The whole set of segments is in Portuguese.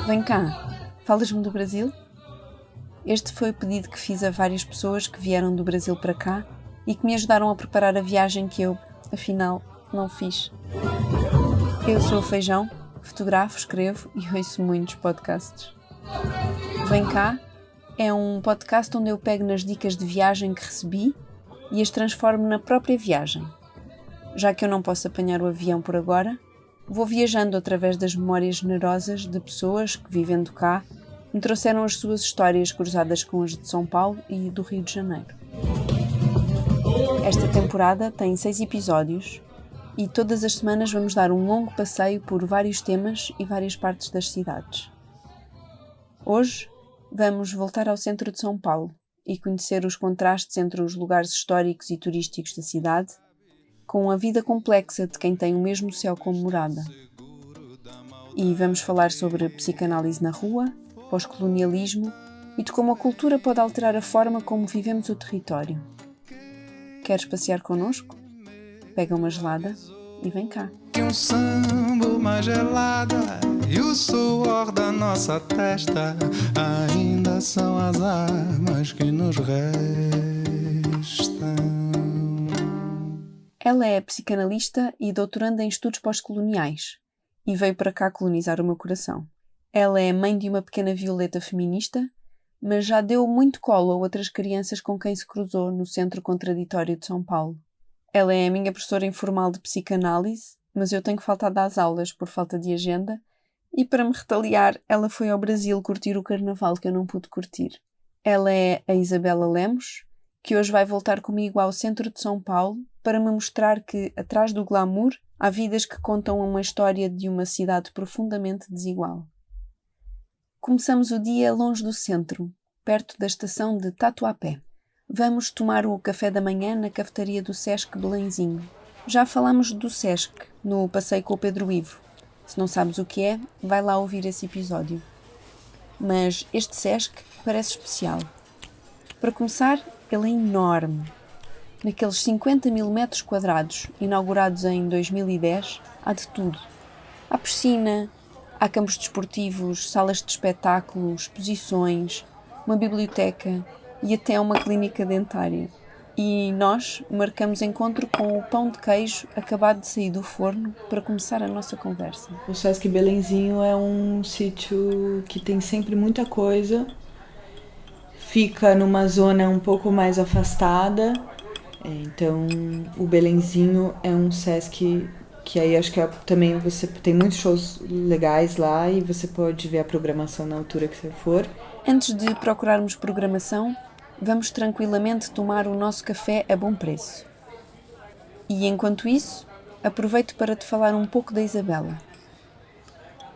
Vem cá, falas-me do Brasil? Este foi o pedido que fiz a várias pessoas que vieram do Brasil para cá e que me ajudaram a preparar a viagem que eu, afinal, não fiz. Eu sou o Feijão, fotografo, escrevo e ouço muitos podcasts. Vem cá é um podcast onde eu pego nas dicas de viagem que recebi e as transformo na própria viagem. Já que eu não posso apanhar o avião por agora, vou viajando através das memórias generosas de pessoas que, vivendo cá, me trouxeram as suas histórias cruzadas com as de São Paulo e do Rio de Janeiro. Esta temporada tem 6 episódios e todas as semanas vamos dar um longo passeio por vários temas e várias partes das cidades. Hoje vamos voltar ao centro de São Paulo e conhecer os contrastes entre os lugares históricos e turísticos da cidade com a vida complexa de quem tem o mesmo céu como morada. E vamos falar sobre psicanálise na rua, pós-colonialismo e de como a cultura pode alterar a forma como vivemos o território. Queres passear connosco? Pega uma gelada e vem cá. Um samba, uma gelada e o suor da nossa testa ainda são as armas que nos restam. Ela é psicanalista e doutoranda em estudos pós-coloniais e veio para cá colonizar o meu coração. Ela é mãe de uma pequena Violeta feminista, mas já deu muito colo a outras crianças com quem se cruzou no Centro Contraditório de São Paulo. Ela é a minha professora informal de psicanálise, mas eu tenho faltado às aulas por falta de agenda e, para me retaliar, ela foi ao Brasil curtir o carnaval que eu não pude curtir. Ela é a Isabela Lemos, que hoje vai voltar comigo ao centro de São Paulo para me mostrar que, atrás do glamour, há vidas que contam uma história de uma cidade profundamente desigual. Começamos o dia longe do centro, perto da estação de Tatuapé. Vamos tomar o café da manhã na cafetaria do Sesc Belenzinho. Já falámos do Sesc, no Passeio com o Pedro Ivo. Se não sabes o que é, vai lá ouvir esse episódio. Mas este Sesc parece especial. Para começar, ele é enorme. Naqueles 50 mil metros quadrados, inaugurados em 2010, há de tudo. Há piscina, há campos desportivos, salas de espetáculo, exposições, uma biblioteca e até uma clínica dentária. E nós marcamos encontro com o pão de queijo acabado de sair do forno para começar a nossa conversa. O Sesc Belenzinho é um sítio que tem sempre muita coisa. Fica numa zona um pouco mais afastada. Então, o Belenzinho é um Sesc que aí acho que também você tem muitos shows legais lá e você pode ver a programação na altura que você for. Antes de procurarmos programação, vamos tranquilamente tomar o nosso café a bom preço. E enquanto isso, aproveito para te falar um pouco da Isabela.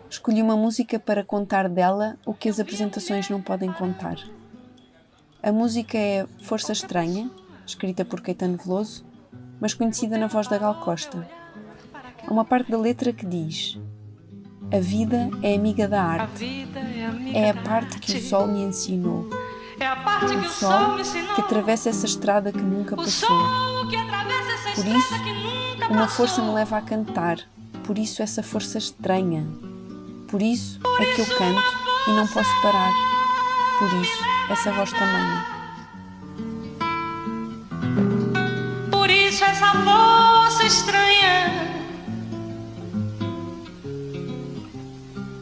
Escolhi uma música para contar dela o que as apresentações não podem contar. A música é Força Estranha, escrita por Caetano Veloso, mas conhecida na voz da Gal Costa. Há uma parte da letra que diz: a vida é amiga da arte. É a parte que o sol me ensinou. O sol que atravessa essa estrada que nunca passou. Por isso, uma força me leva a cantar. Por isso, essa força estranha. Por isso é que eu canto e não posso parar. Por isso, essa voz tamanha. Por isso, essa força estranha.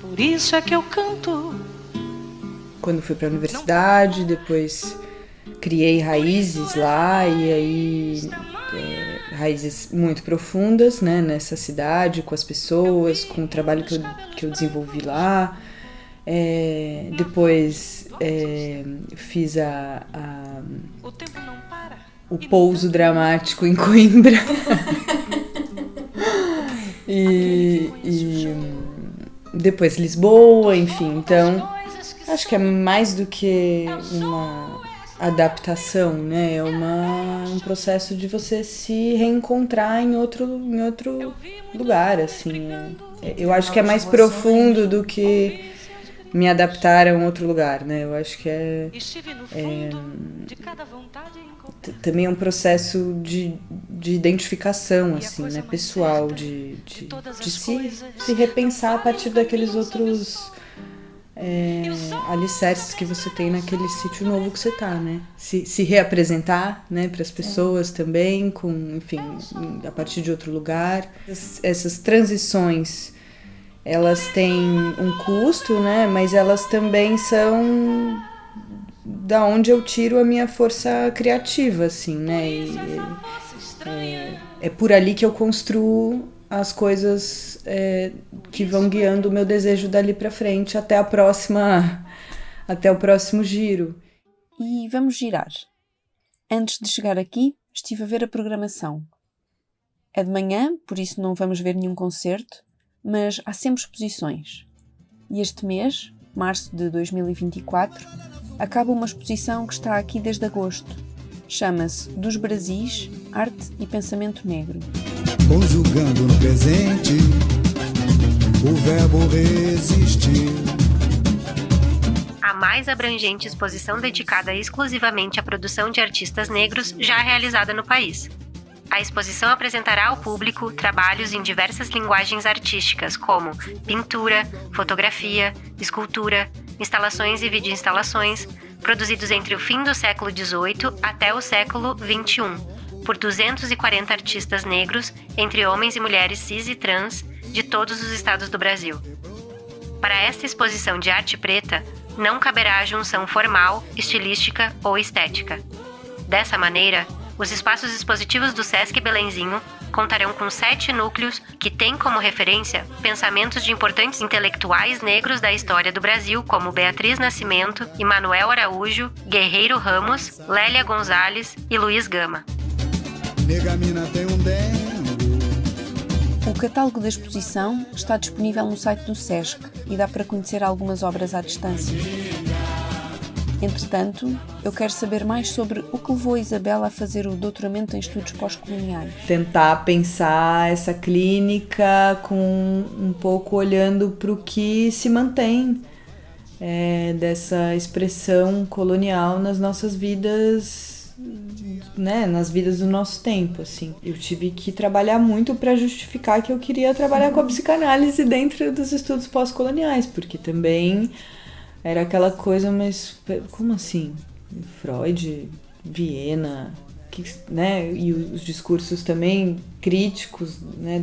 Por isso é que eu canto. Quando fui para a universidade, depois criei raízes lá e aí raízes muito profundas, né, nessa cidade, com as pessoas, com o trabalho que eu desenvolvi lá. Depois fiz o pouso dramático em Coimbra. e depois Lisboa, enfim, então acho que é mais do que uma adaptação, né? É um processo de você se reencontrar em outro lugar, assim. Eu acho que é mais profundo do que me adaptar a um outro lugar, né? Eu acho que também é um processo de identificação, assim, né? Pessoal, de se repensar a partir daqueles outros alicerces que você tem naquele sítio novo que você tá, né? Se reapresentar, né, para as pessoas também, enfim, a partir de outro lugar. Essas transições, elas têm um custo, né? Mas elas também são da onde eu tiro a minha força criativa, assim, né? É por ali que eu construo as coisas que vão guiando o meu desejo dali para frente até o próximo giro. E vamos girar. Antes de chegar aqui, estive a ver a programação. É de manhã, por isso não vamos ver nenhum concerto, mas há sempre exposições. E este mês, março de 2024, acaba uma exposição que está aqui desde agosto. Chama-se Dos Brasis, Arte e Pensamento Negro. Conjugando no presente o verbo resistir. A mais abrangente exposição dedicada exclusivamente à produção de artistas negros já realizada no país. A exposição apresentará ao público trabalhos em diversas linguagens artísticas, como pintura, fotografia, escultura, instalações e videoinstalações, produzidos entre o fim do século XVIII até o século XXI, por 240 artistas negros, entre homens e mulheres cis e trans, de todos os estados do Brasil. Para esta exposição de arte preta, não caberá a junção formal, estilística ou estética. Dessa maneira, os espaços expositivos do Sesc Belenzinho contarão com 7 núcleos que têm como referência pensamentos de importantes intelectuais negros da história do Brasil, como Beatriz Nascimento, Emanuel Araújo, Guerreiro Ramos, Lélia Gonzalez e Luiz Gama. O catálogo da exposição está disponível no site do Sesc e dá para conhecer algumas obras à distância. Entretanto, eu quero saber mais sobre o que levou a Isabela a fazer o doutoramento em estudos pós-coloniais. Tentar pensar essa clínica com um pouco olhando para o que se mantém dessa expressão colonial nas nossas vidas, né, nas vidas do nosso tempo, assim. Eu tive que trabalhar muito para justificar que eu queria trabalhar com a psicanálise dentro dos estudos pós-coloniais, porque também era aquela coisa, mas como assim? Freud, Viena, né? E os discursos também críticos, né?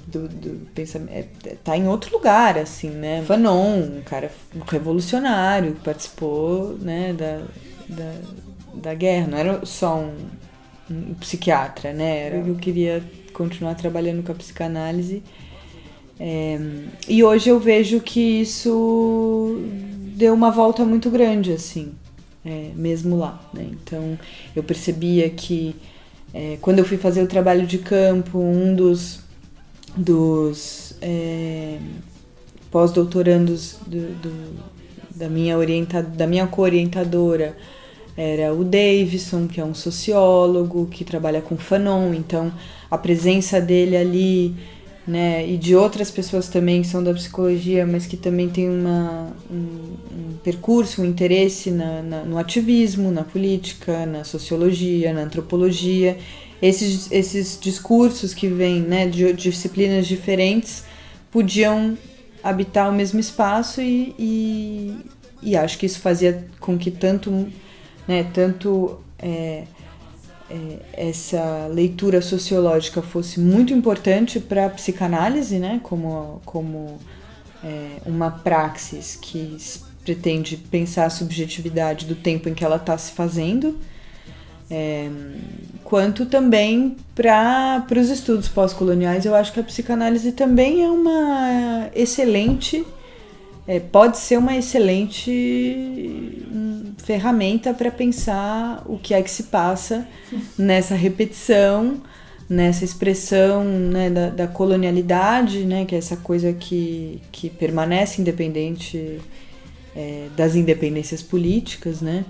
Do pensamento, tá em outro lugar, assim, né? Fanon, um cara revolucionário, que participou, né? Da guerra, não era só um psiquiatra, né? Eu queria continuar trabalhando com a psicanálise. E hoje eu vejo que isso deu uma volta muito grande, assim, mesmo lá, né? Então, eu percebia que quando eu fui fazer o trabalho de campo, um dos pós-doutorandos da minha co-orientadora era o Davidson, que é um sociólogo que trabalha com Fanon. Então, a presença dele ali, né, e de outras pessoas também que são da psicologia, mas que também tem um percurso, um interesse no ativismo, na política, na sociologia, na antropologia. Esses discursos que vêm, né, de disciplinas diferentes podiam habitar o mesmo espaço e acho que isso fazia com que tanto essa leitura sociológica fosse muito importante para a psicanálise, né, como uma praxis que pretende pensar a subjetividade do tempo em que ela está se fazendo, quanto também para os estudos pós-coloniais. Eu acho que a psicanálise também é uma excelente, pode ser uma excelente ferramenta para pensar o que é que se passa nessa repetição, nessa expressão, né, da colonialidade, né, que é essa coisa que permanece independente das independências políticas, né,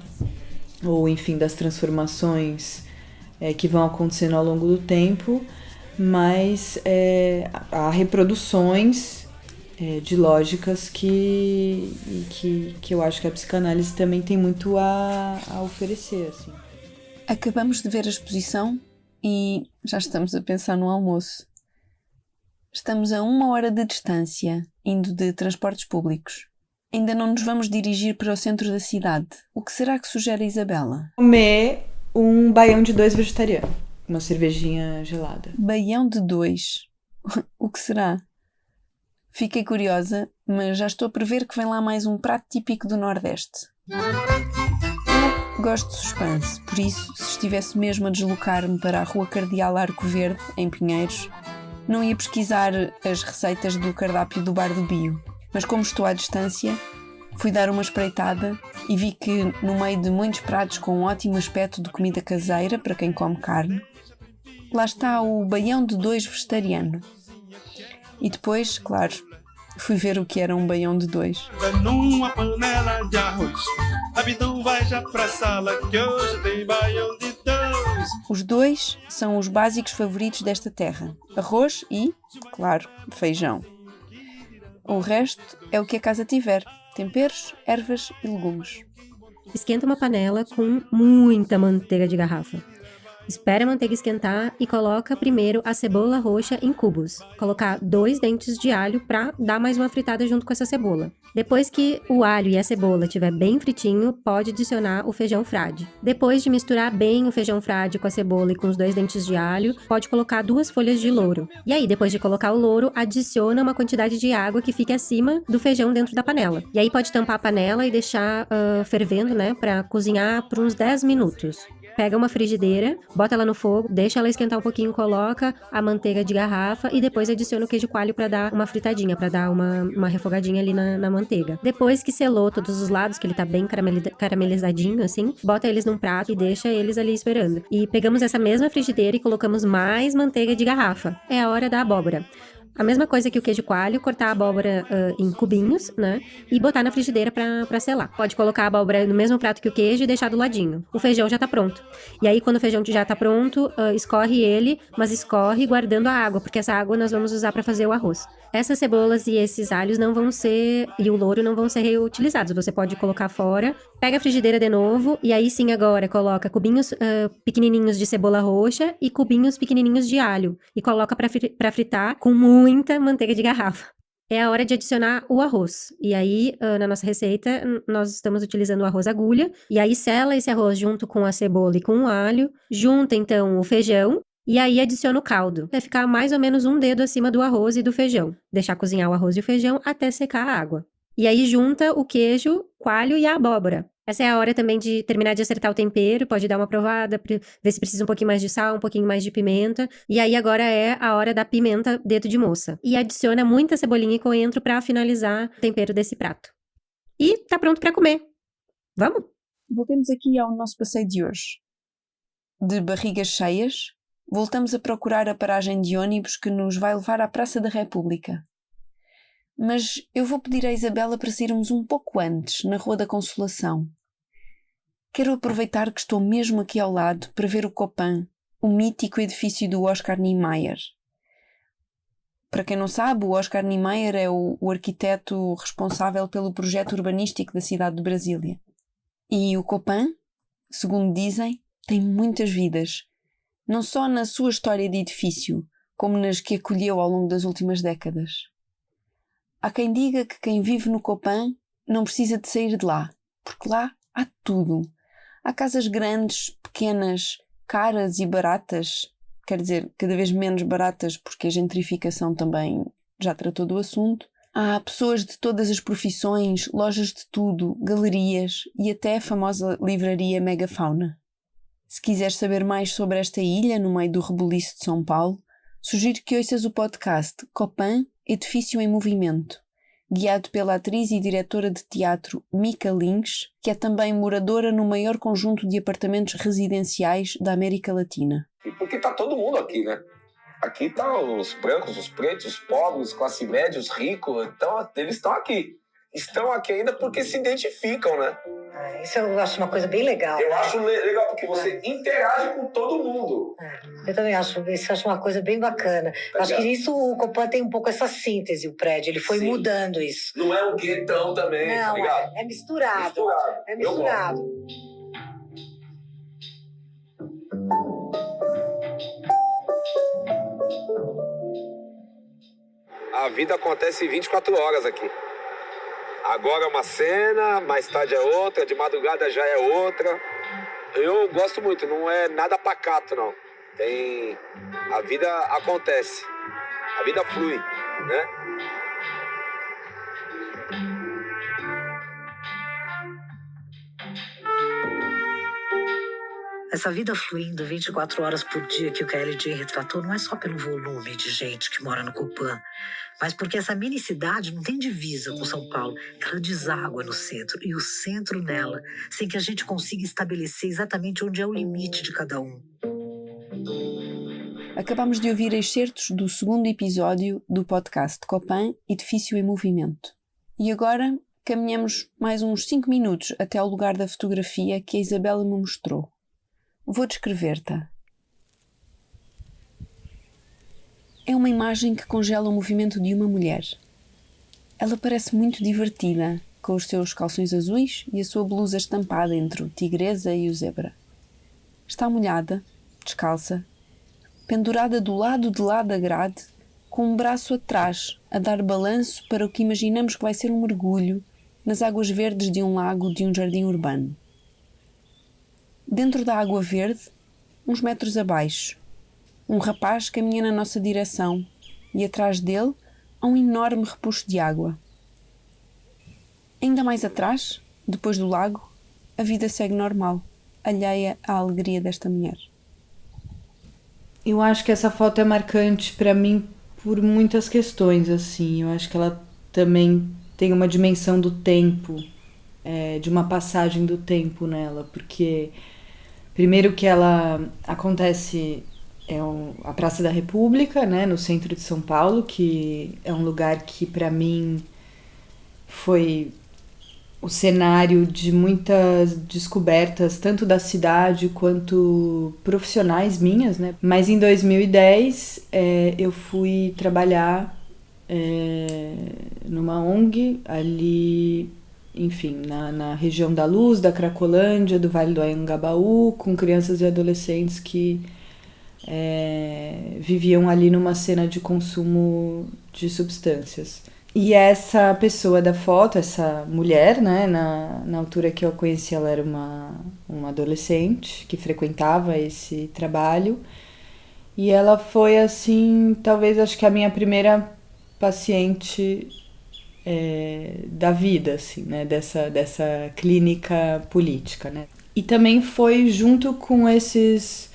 ou enfim das transformações que vão acontecendo ao longo do tempo, mas há reproduções de lógicas que eu acho que a psicanálise também tem muito a oferecer, assim. Acabamos de ver a exposição e já estamos a pensar no almoço. Estamos a 1 hora de distância, indo de transportes públicos. Ainda não nos vamos dirigir para o centro da cidade. O que será que sugere a Isabela? Comer um baião de 2 vegetariano. Uma cervejinha gelada. Baião de 2. O que será? Fiquei curiosa, mas já estou a prever que vem lá mais um prato típico do Nordeste. Eu gosto de suspense, por isso, se estivesse mesmo a deslocar-me para a Rua Cardeal Arco Verde, em Pinheiros, não ia pesquisar as receitas do cardápio do Bar do Bio. Mas como estou à distância, fui dar uma espreitada e vi que, no meio de muitos pratos com um ótimo aspecto de comida caseira para quem come carne, lá está o baião de 2 vegetariano. E depois, claro, fui ver o que era um baião de 2. Numa panela de arroz, então vai já pra sala que hoje tem baião de 2. Os 2 são os básicos favoritos desta terra: arroz e, claro, feijão. O resto é o que a casa tiver: temperos, ervas e legumes. Esquenta uma panela com muita manteiga de garrafa. Espera a manteiga esquentar e coloca primeiro a cebola roxa em cubos. Colocar 2 dentes de alho para dar mais uma fritada junto com essa cebola. Depois que o alho e a cebola estiver bem fritinho, pode adicionar o feijão frade. Depois de misturar bem o feijão frade com a cebola e com os 2 dentes de alho, pode colocar 2 folhas de louro. E aí, depois de colocar o louro, adiciona uma quantidade de água que fique acima do feijão dentro da panela. E aí pode tampar a panela e deixar fervendo, né, para cozinhar por uns 10 minutos. Pega uma frigideira, bota ela no fogo, deixa ela esquentar um pouquinho, coloca a manteiga de garrafa e depois adiciona o queijo coalho para dar uma fritadinha, para dar uma refogadinha ali na manteiga. Depois que selou todos os lados, que ele tá bem caramelizadinho assim, bota eles num prato e deixa eles ali esperando. E pegamos essa mesma frigideira e colocamos mais manteiga de garrafa. É a hora da abóbora. A mesma coisa que o queijo coalho, cortar a abóbora em cubinhos, né? E botar na frigideira pra selar. Pode colocar a abóbora no mesmo prato que o queijo e deixar do ladinho. O feijão já tá pronto. E aí, quando o feijão já tá pronto, escorre ele, mas escorre guardando a água, porque essa água nós vamos usar pra fazer o arroz. Essas cebolas e esses alhos não vão ser, e o louro não vão ser reutilizados. Você pode colocar fora, pega a frigideira de novo, e aí sim agora coloca cubinhos pequenininhos de cebola roxa e cubinhos pequenininhos de alho. E coloca pra fritar com muita manteiga de garrafa. É a hora de adicionar o arroz. E aí, na nossa receita, nós estamos utilizando o arroz agulha. E aí, sela esse arroz junto com a cebola e com o alho. Junta, então, o feijão. E aí, adiciona o caldo. Vai ficar mais ou menos um dedo acima do arroz e do feijão. Deixar cozinhar o arroz e o feijão até secar a água. E aí, junta o queijo, coalho e a abóbora. Essa é a hora também de terminar de acertar o tempero, pode dar uma provada, ver se precisa um pouquinho mais de sal, um pouquinho mais de pimenta. E aí agora é a hora da pimenta dedo de moça. E adiciona muita cebolinha e coentro para finalizar o tempero desse prato. E tá pronto para comer. Vamos? Voltemos aqui ao nosso passeio de hoje. De barrigas cheias, voltamos a procurar a paragem de ônibus que nos vai levar à Praça da República. Mas eu vou pedir à Isabela para sairmos um pouco antes, na Rua da Consolação. Quero aproveitar que estou mesmo aqui ao lado para ver o Copan, o mítico edifício do Oscar Niemeyer. Para quem não sabe, o Oscar Niemeyer é o arquiteto responsável pelo projeto urbanístico da cidade de Brasília. E o Copan, segundo dizem, tem muitas vidas, não só na sua história de edifício, como nas que acolheu ao longo das últimas décadas. Há quem diga que quem vive no Copan não precisa de sair de lá, porque lá há tudo. Há casas grandes, pequenas, caras e baratas, quer dizer, cada vez menos baratas porque a gentrificação também já tratou do assunto. Há pessoas de todas as profissões, lojas de tudo, galerias e até a famosa livraria Megafauna. Se quiseres saber mais sobre esta ilha no meio do rebuliço de São Paulo, sugiro que ouças o podcast Copan, Edifício em Movimento, guiado pela atriz e diretora de teatro Mica Lynch, que é também moradora no maior conjunto de apartamentos residenciais da América Latina. Porque tá todo mundo aqui, né? Aqui tá os brancos, os pretos, os pobres, classe média, os ricos, então eles estão aqui. Estão aqui ainda porque se identificam, né? Isso eu acho uma coisa bem legal. Eu acho legal porque você interage com todo mundo. Eu também acho, isso eu acho uma coisa bem bacana. Tá acho que nisso o Copan tem um pouco essa síntese, o prédio, ele foi mudando isso. Não é um guetão também, não, tá ligado? É misturado. É misturado. A vida acontece 24 horas aqui. Agora é uma cena, mais tarde é outra, de madrugada já é outra. Eu gosto muito, não é nada pacato, não. A vida acontece, a vida flui, né? Essa vida fluindo 24 horas por dia que o KLJ retratou não é só pelo volume de gente que mora no Copan, mas porque essa mini cidade não tem divisa com São Paulo. Ela deságua no centro e o centro nela, sem que a gente consiga estabelecer exatamente onde é o limite de cada um. Acabamos de ouvir excertos do segundo episódio do podcast Copan, Edifício em Movimento. E agora caminhamos mais uns 5 minutos até ao lugar da fotografia que a Isabela me mostrou. Vou descrever-te. É uma imagem que congela o movimento de uma mulher. Ela parece muito divertida, com os seus calções azuis e a sua blusa estampada entre o tigresa e o zebra. Está molhada, descalça, pendurada do lado de lá da grade, com um braço atrás, a dar balanço para o que imaginamos que vai ser um mergulho nas águas verdes de um lago de um jardim urbano. Dentro da água verde, uns metros abaixo, um rapaz caminha na nossa direção e atrás dele há um enorme repuxo de água. Ainda mais atrás, depois do lago, a vida segue normal, alheia à alegria desta mulher. Eu acho que essa foto é marcante para mim por muitas questões, assim. Eu acho que ela também tem uma dimensão do tempo, de uma passagem do tempo nela, porque primeiro que ela acontece a Praça da República, né, no centro de São Paulo, que é um lugar que para mim foi o cenário de muitas descobertas, tanto da cidade quanto profissionais minhas, né? Mas em 2010 eu fui trabalhar numa ONG ali, enfim, na região da Luz, da Cracolândia, do Vale do Anhangabaú, com crianças e adolescentes que viviam ali numa cena de consumo de substâncias. E essa pessoa da foto, essa mulher, né, na altura que eu a conheci, ela era uma adolescente que frequentava esse trabalho. E ela foi, assim, talvez acho que a minha primeira paciente da vida, assim, né, dessa clínica política, né. E também foi junto com esses...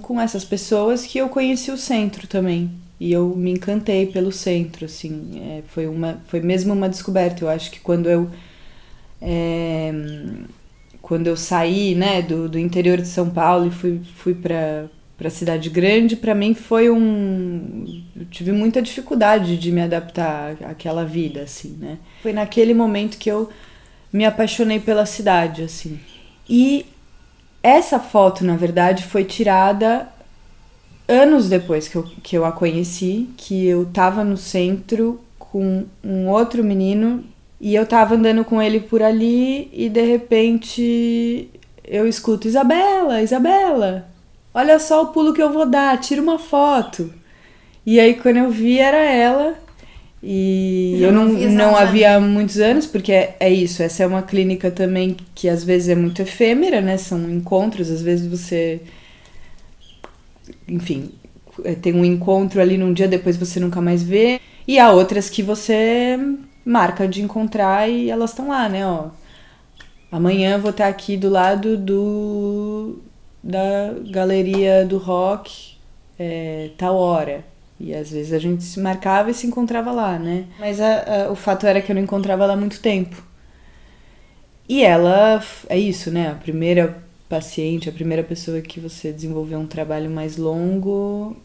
com essas pessoas que eu conheci o centro também. E eu me encantei pelo centro, assim, foi mesmo uma descoberta. Eu acho que quando eu saí, né, do interior de São Paulo e fui para cidade grande, para mim foi eu tive muita dificuldade de me adaptar àquela vida, assim, né. Foi naquele momento que eu me apaixonei pela cidade, assim. E essa foto, na verdade, foi tirada anos depois que eu a conheci, que eu tava no centro com um outro menino e eu tava andando com ele por ali e de repente eu escuto: Isabela, olha só o pulo que eu vou dar, tira uma foto. E aí quando eu vi era ela e eu não havia muitos anos, porque é isso, essa é uma clínica também que às vezes é muito efêmera, né, são encontros, às vezes você... Enfim, tem um encontro ali num dia, depois você nunca mais vê. E há outras que você marca de encontrar e elas estão lá, né? Ó, amanhã eu vou estar aqui do lado da Galeria do Rock, tal hora. E às vezes a gente se marcava e se encontrava lá, né? Mas o fato era que eu não encontrava ela há muito tempo. E ela, é isso, né? A primeira paciente, a primeira pessoa que você desenvolveu um trabalho mais longo,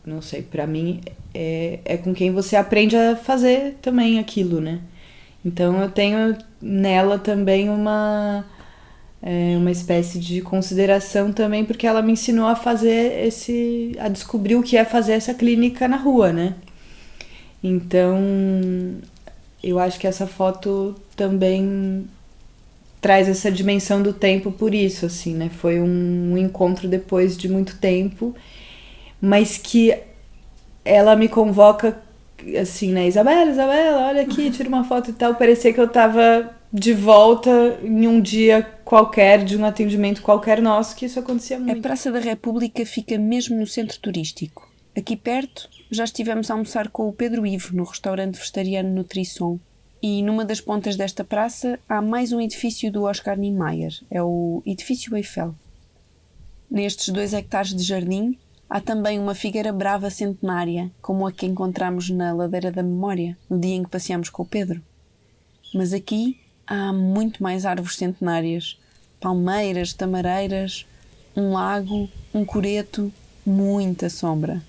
não sei, pra mim é com quem você aprende a fazer também aquilo, né? Então eu tenho nela também uma espécie de consideração também, porque ela me ensinou a fazer a descobrir o que é fazer essa clínica na rua, né? Então eu acho que essa foto também traz essa dimensão do tempo por isso, assim, né? Foi um encontro depois de muito tempo, mas que ela me convoca assim, né, Isabela, olha aqui, tira uma foto e tal. Parecia que eu tava de volta em um dia qualquer, de um atendimento qualquer nosso, que isso acontecia muito. A Praça da República fica mesmo no centro turístico. Aqui perto, já estivemos a almoçar com o Pedro Ivo, no restaurante vegetariano Nutrisson. E numa das pontas desta praça há mais um edifício do Oscar Niemeyer, é o Edifício Eiffel. Nestes 2 hectares de jardim, há também uma figueira brava centenária, como a que encontramos na Ladeira da Memória, no dia em que passeámos com o Pedro. Mas aqui há muito mais árvores centenárias, palmeiras, tamareiras, um lago, um coreto, muita sombra.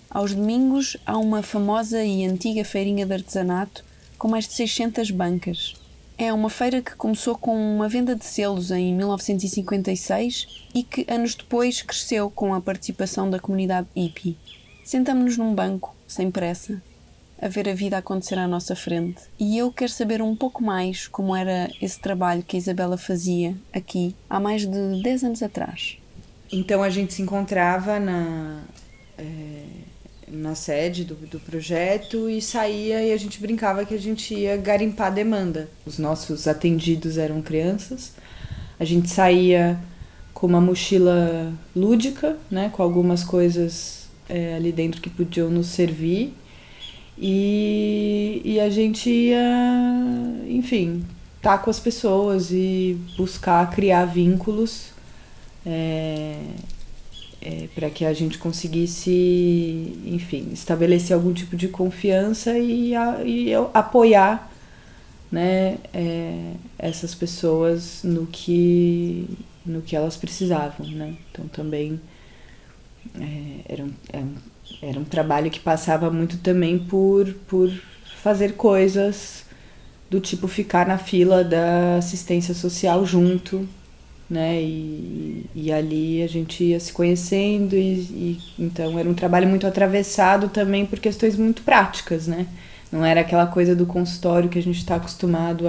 Aos domingos há uma famosa e antiga feirinha de artesanato com mais de 600 bancas. É uma feira que começou com uma venda de selos em 1956 e que anos depois cresceu com a participação da comunidade hippie. Sentamo-nos num banco, sem pressa, a ver a vida acontecer à nossa frente. E eu quero saber um pouco mais como era esse trabalho que a Isabela fazia aqui há mais de 10 anos atrás. Então a gente se encontrava na sede do projeto e saía e a gente brincava que a gente ia garimpar demanda. Os nossos atendidos eram crianças. A gente saía com uma mochila lúdica, né, com algumas coisas ali dentro que podiam nos servir. E a gente ia, enfim, estar com as pessoas e buscar criar vínculos para que a gente conseguisse, enfim, estabelecer algum tipo de confiança e apoiar, né, essas pessoas no que elas precisavam, né? Então também era um trabalho que passava muito também por fazer coisas do tipo ficar na fila da assistência social junto, né? E ali a gente ia se conhecendo e então era um trabalho muito atravessado também por questões muito práticas, né? Não era aquela coisa do consultório que a gente está acostumado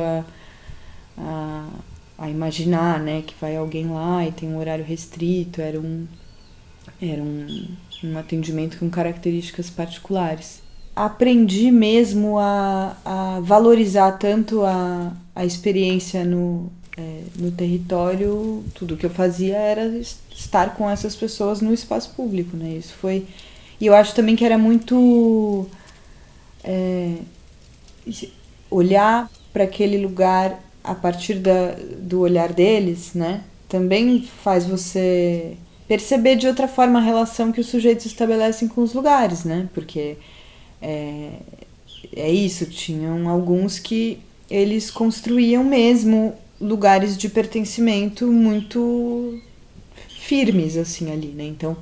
a imaginar, né? Que vai alguém lá e tem um horário restrito. Era um atendimento com características particulares. Aprendi mesmo a valorizar tanto a experiência no território. Tudo que eu fazia era estar com essas pessoas no espaço público, né? Isso foi... E eu acho também que era muito... olhar para aquele lugar a partir do olhar deles, né? Também faz você perceber de outra forma a relação que os sujeitos estabelecem com os lugares, né? Porque é isso, tinham alguns que eles construíam mesmo lugares de pertencimento muito firmes, assim, ali, né? Então,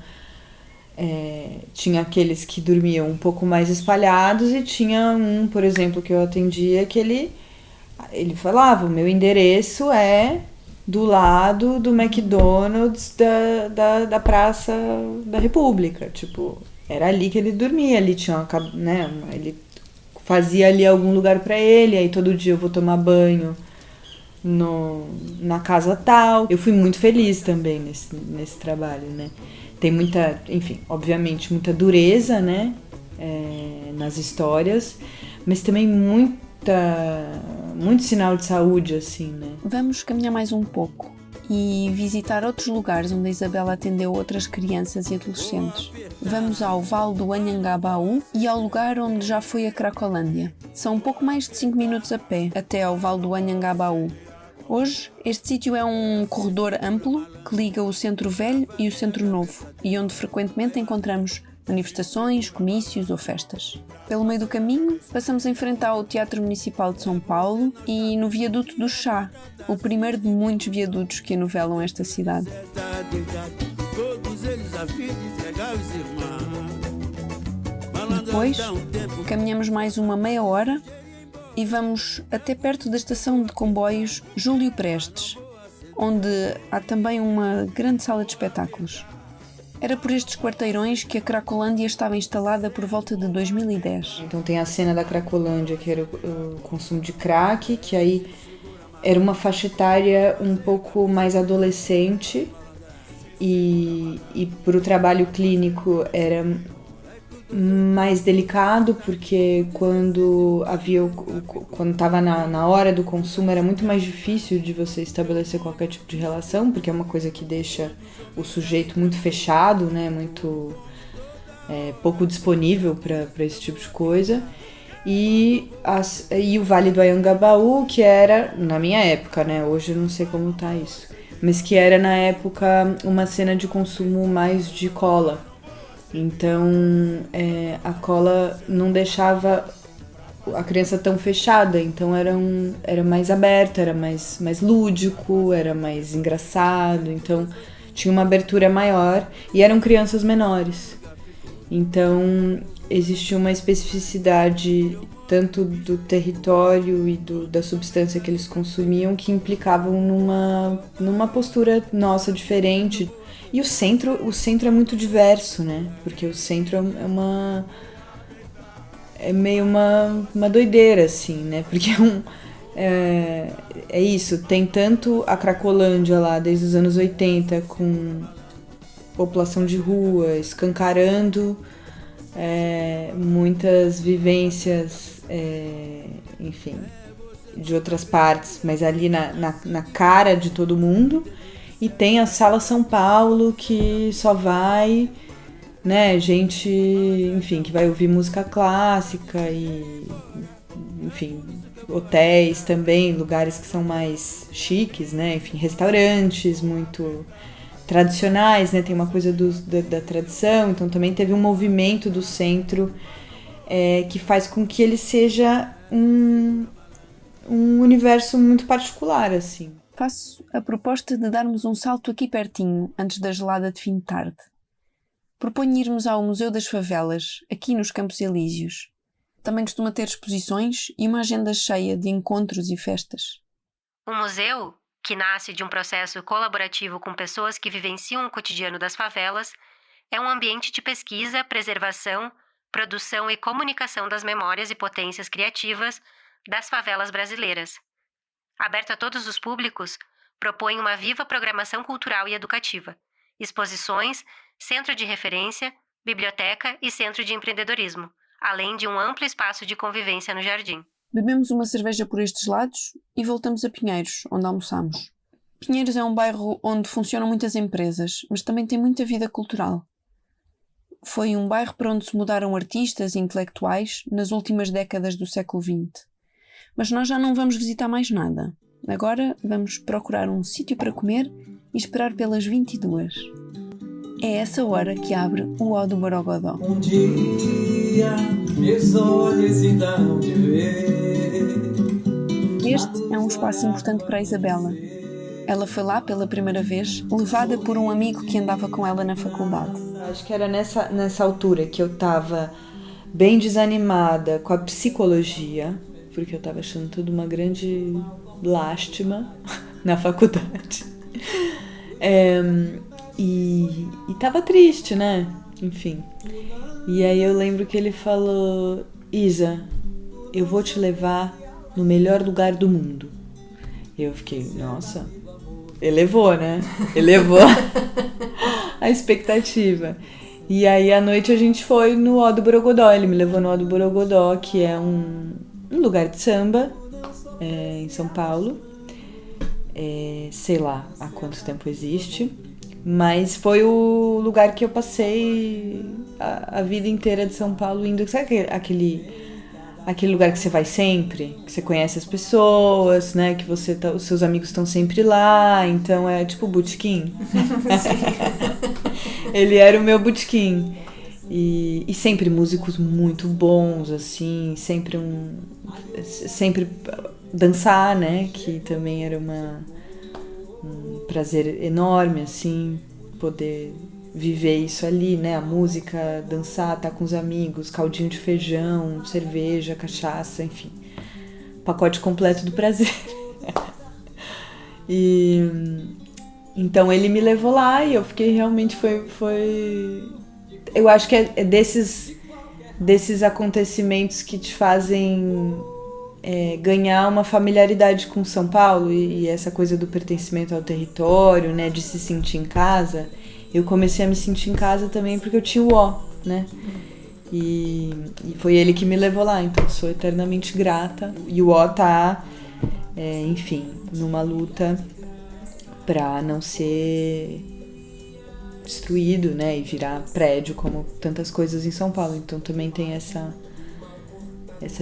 tinha aqueles que dormiam um pouco mais espalhados e tinha um, por exemplo, que eu atendia, que ele falava, o meu endereço é do lado do McDonald's da Praça da República. Tipo, era ali que ele dormia, ali tinha né, ele fazia ali algum lugar para ele, aí todo dia eu vou tomar banho na casa tal. Eu fui muito feliz também nesse trabalho, né? Tem muita, enfim, obviamente, muita dureza, né, nas histórias, mas também muito sinal de saúde, assim, né? Vamos caminhar mais um pouco e visitar outros lugares onde a Isabela atendeu outras crianças e adolescentes. Vamos ao Vale do Anhangabaú e ao lugar onde já foi a Cracolândia. São um pouco mais de 5 minutos a pé até ao Vale do Anhangabaú. Hoje, este sítio é um corredor amplo que liga o Centro Velho e o Centro Novo e onde frequentemente encontramos manifestações, comícios ou festas. Pelo meio do caminho, passamos em frente ao Teatro Municipal de São Paulo e no Viaduto do Chá, o primeiro de muitos viadutos que anovelam esta cidade. Depois, caminhamos mais uma meia hora e vamos até perto da estação de comboios Júlio Prestes, onde há também uma grande sala de espetáculos. Era por estes quarteirões que a Cracolândia estava instalada por volta de 2010. Então tem a cena da Cracolândia, que era o consumo de crack, que aí era uma faixa etária um pouco mais adolescente e para o trabalho clínico era mais delicado, porque quando estava na hora do consumo era muito mais difícil de você estabelecer qualquer tipo de relação, porque é uma coisa que deixa o sujeito muito fechado, né, muito pouco disponível para esse tipo de coisa. E o Vale do Anhangabaú, que era, na minha época, né, hoje eu não sei como tá isso, mas que era na época uma cena de consumo mais de cola. Então, a cola não deixava a criança tão fechada, então era mais aberto, era mais lúdico, era mais engraçado, então tinha uma abertura maior e eram crianças menores. Então, existia uma especificidade tanto do território e da substância que eles consumiam que implicavam numa postura nossa diferente. E o centro é muito diverso, né? Porque o centro é meio uma doideira, assim, né? Porque é isso, tem tanto a Cracolândia lá desde os anos 80 com população de rua, escancarando muitas vivências, enfim, de outras partes, mas ali na cara de todo mundo. E tem a Sala São Paulo, que só vai, né, gente, enfim, que vai ouvir música clássica e, enfim, hotéis também, lugares que são mais chiques, né, enfim, restaurantes muito tradicionais, né, tem uma coisa da tradição, então também teve um movimento do centro que faz com que ele seja um universo muito particular, assim. Faço a proposta de darmos um salto aqui pertinho, antes da gelada de fim de tarde. Proponho irmos ao Museu das Favelas, aqui nos Campos Elíseos. Também costuma ter exposições e uma agenda cheia de encontros e festas. O museu, que nasce de um processo colaborativo com pessoas que vivenciam o cotidiano das favelas, é um ambiente de pesquisa, preservação, produção e comunicação das memórias e potências criativas das favelas brasileiras. Aberto a todos os públicos, propõe uma viva programação cultural e educativa, exposições, centro de referência, biblioteca e centro de empreendedorismo, além de um amplo espaço de convivência no jardim. Bebemos uma cerveja por estes lados e voltamos a Pinheiros, onde almoçamos. Pinheiros é um bairro onde funcionam muitas empresas, mas também tem muita vida cultural. Foi um bairro para onde se mudaram artistas e intelectuais nas últimas décadas do século XX. Mas nós já não vamos visitar mais nada. Agora vamos procurar um sítio para comer e esperar pelas 22. É essa hora que abre o Ó do Borogodó. Um dia, meus olhos ainda de ver. Este é um espaço importante para a Isabela. Ela foi lá pela primeira vez, levada por um amigo que andava com ela na faculdade. Acho que era nessa altura que eu estava bem desanimada com a psicologia, porque eu estava achando tudo uma grande lástima na faculdade. E tava triste, né? Enfim. E aí eu lembro que ele falou: Isa, eu vou te levar no melhor lugar do mundo. E eu fiquei, nossa, elevou, né? Elevou a expectativa. E aí à noite a gente foi no Ó do Borogodó. Ele me levou no Ó do Borogodó, que é um lugar de samba em São Paulo. Sei lá há quanto tempo existe, mas foi o lugar que eu passei a vida inteira de São Paulo indo. Sabe aquele lugar que você vai sempre, que você conhece as pessoas, né, que os seus amigos estão sempre lá, então é tipo botequim. Ele era o meu botequim. E sempre músicos muito bons, assim, sempre dançar, né, que também era um prazer enorme, assim, poder viver isso ali, né, a música, dançar, estar com os amigos, caldinho de feijão, cerveja, cachaça, enfim, pacote completo do prazer. E então ele me levou lá e eu fiquei realmente, foi eu acho que é desses acontecimentos que te fazem ganhar uma familiaridade com São Paulo e essa coisa do pertencimento ao território, né, de se sentir em casa. Eu comecei a me sentir em casa também porque eu tinha o Ó, né? E foi ele que me levou lá, então sou eternamente grata. E o O tá, enfim, numa luta para não ser destruído, né, e virar prédio como tantas coisas em São Paulo. Então também tem essa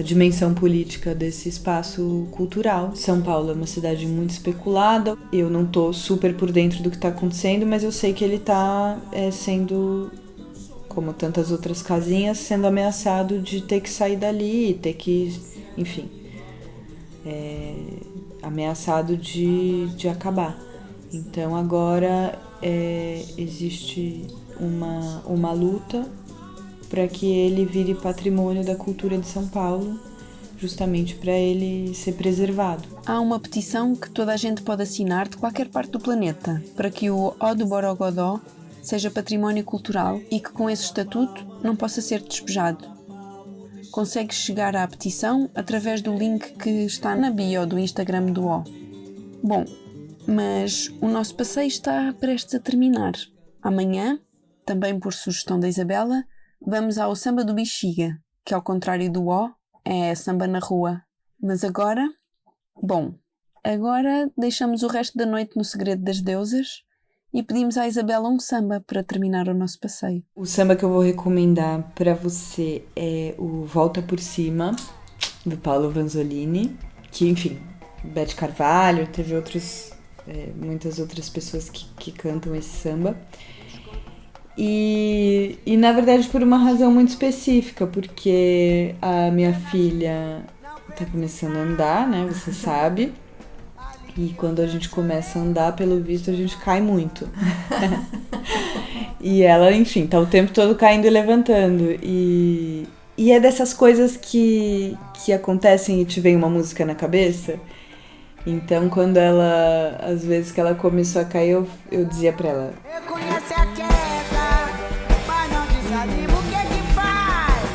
dimensão política desse espaço cultural. São Paulo é uma cidade muito especulada. Eu não tô super por dentro do que tá acontecendo, mas eu sei que ele tá sendo, como tantas outras casinhas, sendo ameaçado de ter que sair dali, ter que, enfim, ameaçado de acabar. Então agora existe uma luta para que ele vire patrimônio da cultura de São Paulo, justamente para ele ser preservado. Há uma petição que toda a gente pode assinar de qualquer parte do planeta para que o O do Borogodó seja património cultural e que com esse estatuto não possa ser despejado. Consegues chegar à petição através do link que está na bio do Instagram do O. Bom, mas o nosso passeio está prestes a terminar. Amanhã, também por sugestão da Isabela, vamos ao Samba do Bexiga, que ao contrário do O, é samba na rua. Mas agora deixamos o resto da noite no segredo das deusas e pedimos à Isabela um samba para terminar o nosso passeio. O samba que eu vou recomendar para você é o Volta por Cima, do Paulo Vanzolini, que, enfim, Beth Carvalho, teve muitas outras pessoas que cantam esse samba. E na verdade por uma razão muito específica, porque a minha filha tá começando a andar, né, você sabe, e quando a gente começa a andar, pelo visto, a gente cai muito. E ela, enfim, tá o tempo todo caindo e levantando, e é dessas coisas que acontecem e te vem uma música na cabeça. Então quando ela, às vezes que ela começou a cair, eu dizia pra ela: reconhece a queda, mas não desanima, o que é que faz?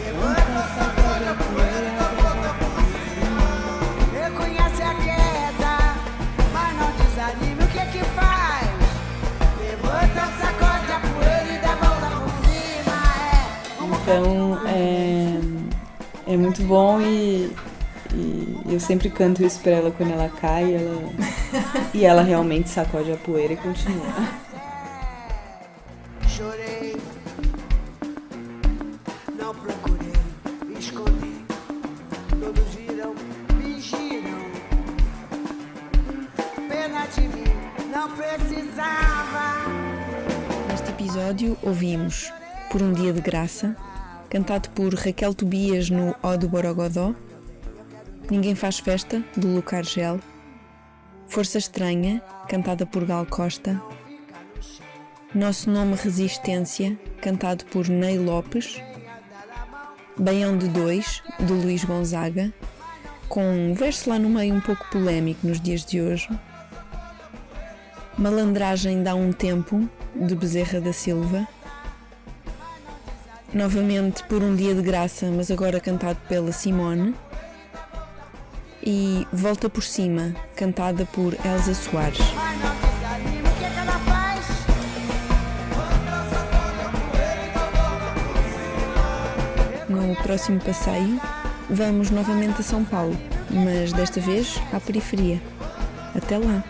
Levanta, sacode a poeira e dá volta por cima. Reconhece a queda, mas não desanima, o que é que faz? Levanta, sacode a poeira e dá volta por cima. Então é muito bom e eu sempre canto isso pra ela quando ela cai e ela realmente sacode a poeira e continua. Chorei, não procurei esconder, todos viram, fingiram, pena de mim, não precisava. Neste episódio ouvimos Por um Dia de Graça, cantado por Raquel Tobias no O do Borogodó, Ninguém Faz Festa, do Luca Argel, Força Estranha, cantada por Gal Costa, Nosso Nome Resistência, cantado por Ney Lopes, Baião de Dois, do Luís Gonzaga, com um verso lá no meio um pouco polémico nos dias de hoje, Malandragem Dá um Tempo, de Bezerra da Silva, novamente Por um Dia de Graça, mas agora cantado pela Simone, e Volta por Cima, cantada por Elza Soares. No próximo passeio, vamos novamente a São Paulo, mas desta vez à periferia. Até lá!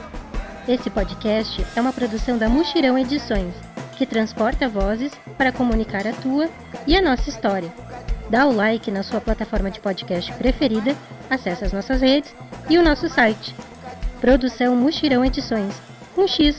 Esse podcast é uma produção da Muxirão Edições, que transporta vozes para comunicar a tua e a nossa história. Dá o like na sua plataforma de podcast preferida, acesse as nossas redes e o nosso site. Produção Muxirão Edições. Um X.